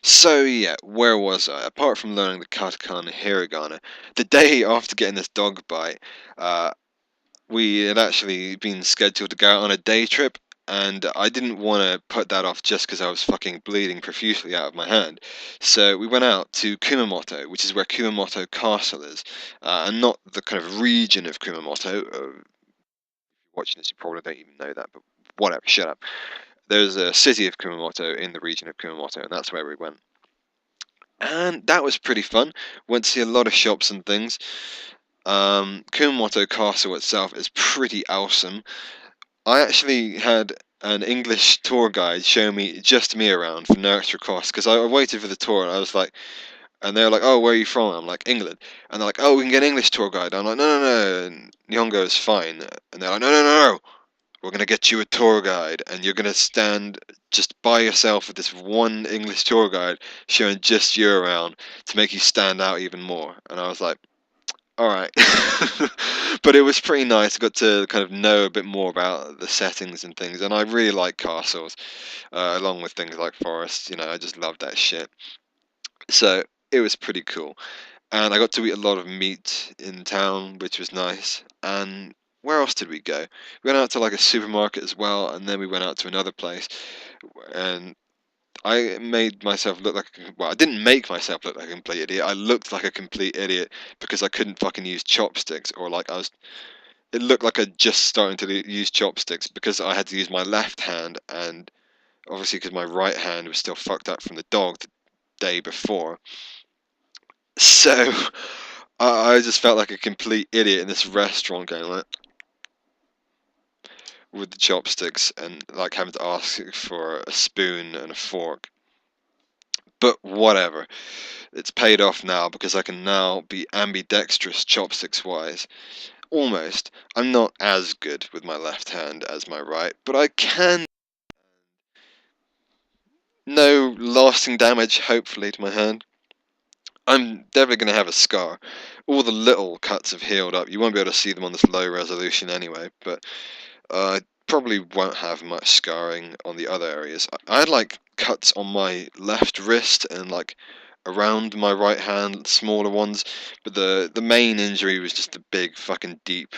So yeah, where was I? Apart from learning the katakana and hiragana, the day after getting this dog bite, uh, we had actually been scheduled to go out on a day trip, and I didn't want to put that off just because I was fucking bleeding profusely out of my hand. So we went out to Kumamoto, which is where Kumamoto Castle is, and not the kind of region of Kumamoto. Watching this, you probably don't even know that, but whatever, shut up. There's a city of Kumamoto in the region of Kumamoto, and that's where we went. And that was pretty fun. Went to see a lot of shops and things. Kumamoto Castle itself is pretty awesome. I actually had an English tour guide show me just me around for no extra cost because I waited for the tour and I was like, and they were like, "Oh, where are you from?" I'm like, "England," and they're like, "Oh, we can get an English tour guide." I'm like, "No, no, no, Nihongo is fine," and they're like, "No, no, no, no, we're gonna get you a tour guide, and you're gonna stand just by yourself with this one English tour guide showing just you around to make you stand out even more." And I was like, all right. But it was pretty nice. I got to kind of know a bit more about the settings and things, and I really like castles, along with things like forests. I just love that shit. So it was pretty cool, and I got to eat a lot of meat in town, which was nice. And where else did we go? We went out to like a supermarket as well, and then we went out to another place, and I made myself look like well, I didn't make myself look like a complete idiot. I looked like a complete idiot because I couldn't fucking use chopsticks, or like I was. It looked like I'd just starting to use chopsticks because I had to use my left hand, and obviously because my right hand was still fucked up from the dog the day before. So I just felt like a complete idiot in this restaurant, going like with the chopsticks and like having to ask for a spoon and a fork. But whatever. It's paid off now because I can now be ambidextrous chopsticks wise. Almost. I'm not as good with my left hand as my right, but I can. No lasting damage, hopefully, to my hand. I'm definitely going to have a scar. All the little cuts have healed up. You won't be able to see them on this low resolution anyway, but I probably won't have much scarring on the other areas. I had like cuts on my left wrist and like around my right hand, smaller ones, but the main injury was just a big fucking deep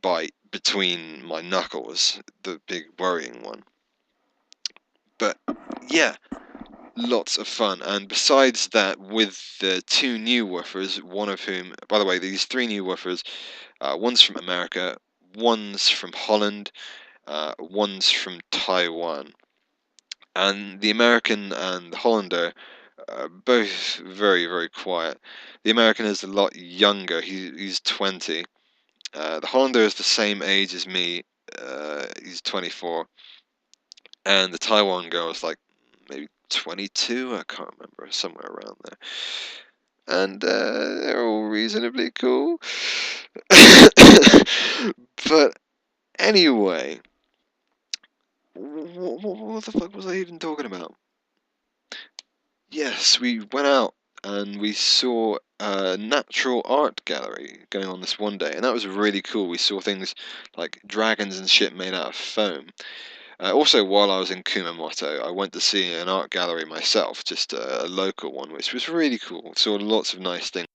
bite between my knuckles, the big worrying one. But yeah, lots of fun. And besides that, with the two new woofers, one of whom, by the way, these three new woofers, one's from America, one's from Holland, one's from Taiwan. And the American and the Hollander are both very, very quiet. The American is a lot younger, he's 20. The Hollander is the same age as me, he's 24. And the Taiwan girl is like maybe 22, I can't remember, somewhere around there. And they're all reasonably cool. But anyway, what the fuck was I even talking about? Yes, we went out and we saw a natural art gallery going on this one day, and that was really cool. We saw things like dragons and shit made out of foam. Also, while I was in Kumamoto, I went to see an art gallery myself, just a local one, which was really cool. Saw lots of nice things.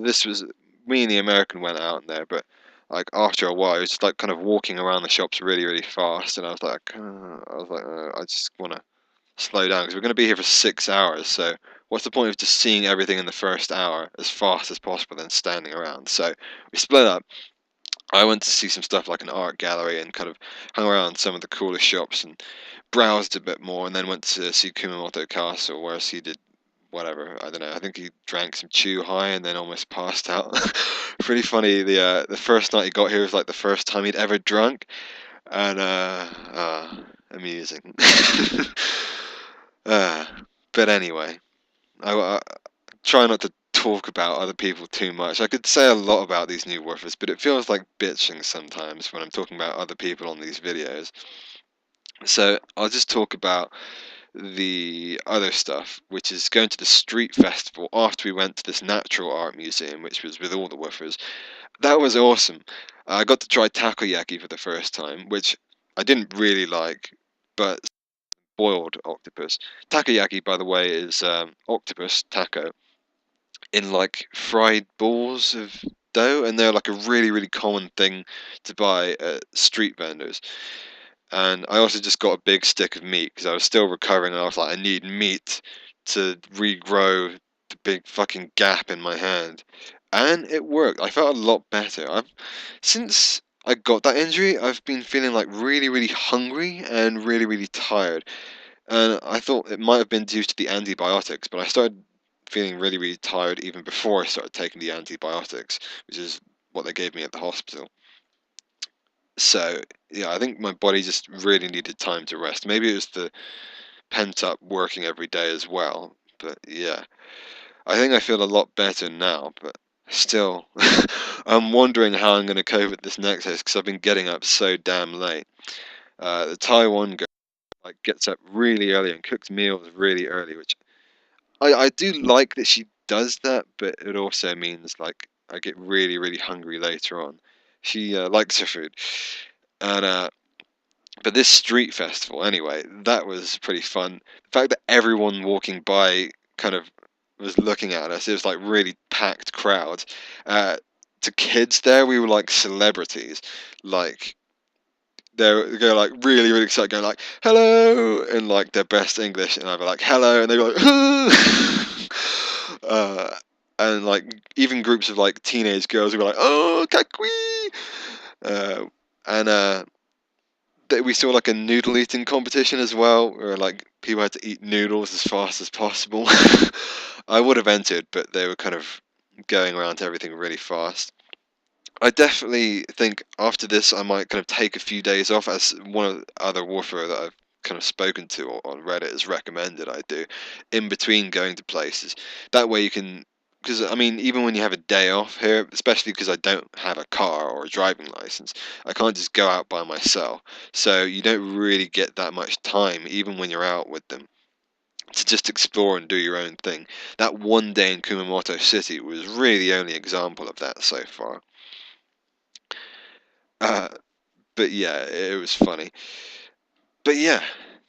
This was me and the American went out there, but like after a while, it was just like kind of walking around the shops really, really fast, and I just want to slow down because we're going to be here for 6 hours. So what's the point of just seeing everything in the first hour as fast as possible, then standing around? So we split up. I went to see some stuff like an art gallery and kind of hung around some of the coolest shops and browsed a bit more, and then went to see Kumamoto Castle, where he did whatever. I don't know. I think he drank some chew high and then almost passed out. Pretty funny. The first night he got here was like the first time he'd ever drunk, and amusing. uh, but anyway, I try not to talk about other people too much. I could say a lot about these new woofers, but it feels like bitching sometimes when I'm talking about other people on these videos. So I'll just talk about the other stuff, which is going to the street festival after we went to this natural art museum, which was with all the woofers. That was awesome. I got to try takoyaki for the first time, which I didn't really like, but boiled octopus. Takoyaki, by the way, is octopus taco in like fried balls of dough, and they're like a really common thing to buy at street vendors. And I also just got a big stick of meat because I was still recovering, and I was like, I need meat to regrow the big fucking gap in my hand. And it worked. I felt a lot better. Since I got that injury, I've been feeling like really hungry and really tired. And I thought it might have been due to the antibiotics, but I started feeling really tired even before I started taking the antibiotics, which is what they gave me at the hospital. So, yeah, I think my body just really needed time to rest. Maybe it was the pent up working every day as well. But yeah, I think I feel a lot better now, but still, I'm wondering how I'm going to cope with this next test because I've been getting up so damn late. The Taiwan girl like gets up really early and cooks meals really early, which I do like that she does that, but it also means like I get really hungry later on. She likes her food, and but this street festival, anyway, that was pretty fun. The fact that everyone walking by kind of was looking at us, it was like really packed crowds. Uh, to kids there, we were like celebrities. Like they're like really excited, going like hello in like their best English, and I'd be like hello, and they go like and like even groups of like teenage girls would be like oh kakui, and we saw like a noodle eating competition as well, where like people had to eat noodles as fast as possible. I would have entered, but they were kind of going around to everything really fast. I definitely think after this I might kind of take a few days off, as one of the other warfare that I've kind of spoken to on Reddit has recommended I do, in between going to places. That way you can, because I mean, even when you have a day off here, especially because I don't have a car or a driving license, I can't just go out by myself. So you don't really get that much time, even when you're out with them, to just explore and do your own thing. That one day in Kumamoto City was really the only example of that so far. Uh, but yeah, it was funny. But yeah,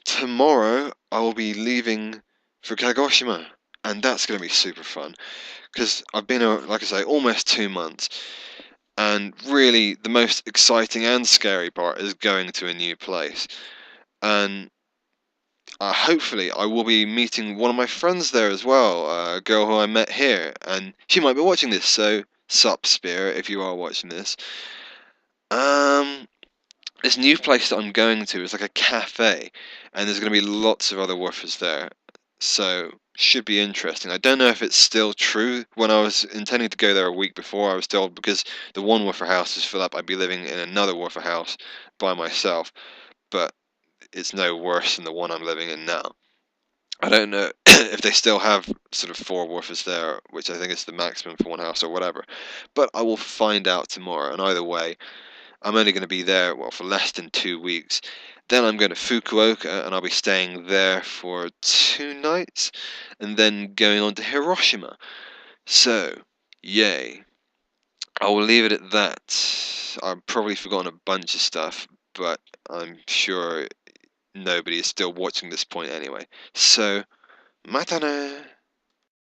tomorrow I will be leaving for Kagoshima, and that's going to be super fun because I've been, like I say, almost 2 months, and really the most exciting and scary part is going to a new place. And hopefully I will be meeting one of my friends there as well, a girl who I met here, and she might be watching this, so sup, Spirit, if you are watching this. Um, this new place that I'm going to is like a cafe, and there's going to be lots of other woofers there, so should be interesting. I don't know if it's still true. When I was intending to go there a week before, I was told because the one woofer house is filled up, I'd be living in another woofer house by myself, but it's no worse than the one I'm living in now. I don't know if they still have sort of four woofers there, which I think is the maximum for one house or whatever, but I will find out tomorrow, and either way, I'm only going to be there, well, for less than 2 weeks. Then I'm going to Fukuoka, and I'll be staying there for 2 nights, and then going on to Hiroshima. So, yay. I will leave it at that. I've probably forgotten a bunch of stuff, but I'm sure nobody is still watching this point anyway. So, matane!